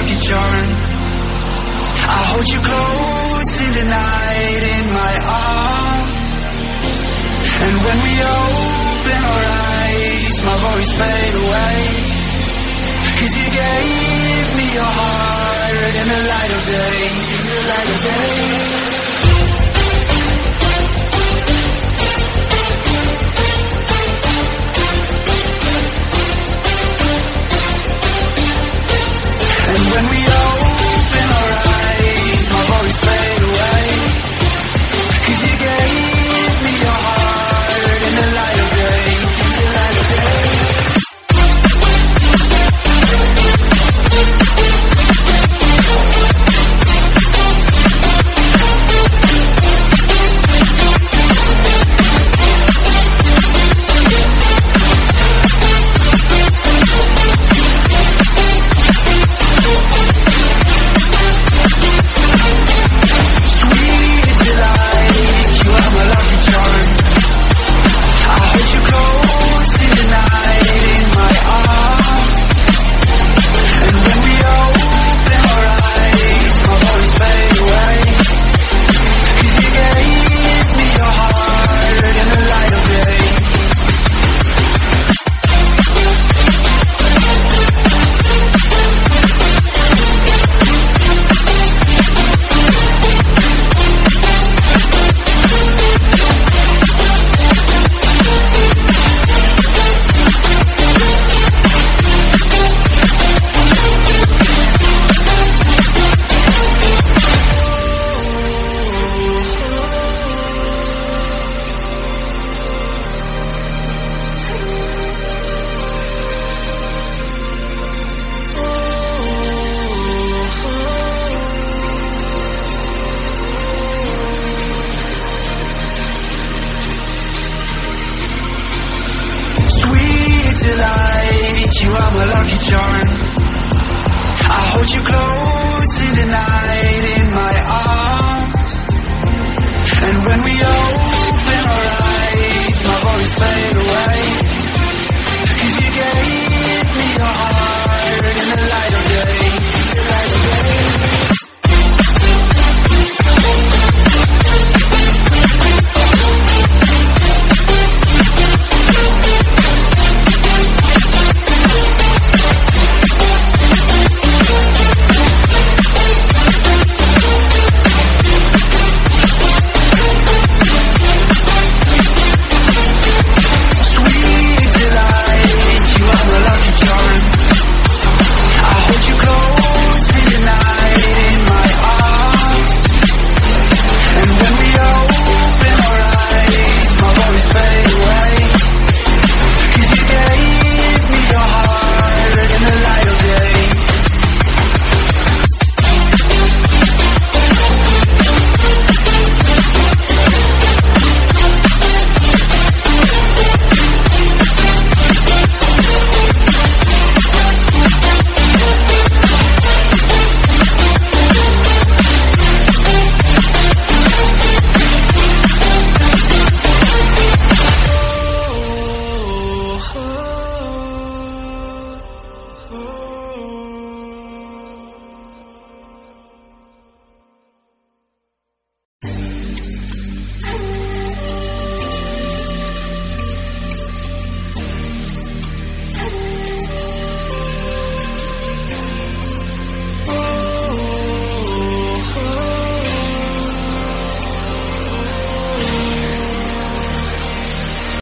lucky charm. I hold you close in the night in my arms. And when we open our eyes, my worries fade away. 'Cause you gave me your heart in the light of day, in the light of day. And when we open our eyes, my worries fade away. 'Cause you gave me your heart in the light of day, in the light of day. You are my lucky charm. I hold you close in the night in my arms. And when we open our eyes, my worries fade away. 'Cause you gave me your heart in the light of day, in the light of day. Oh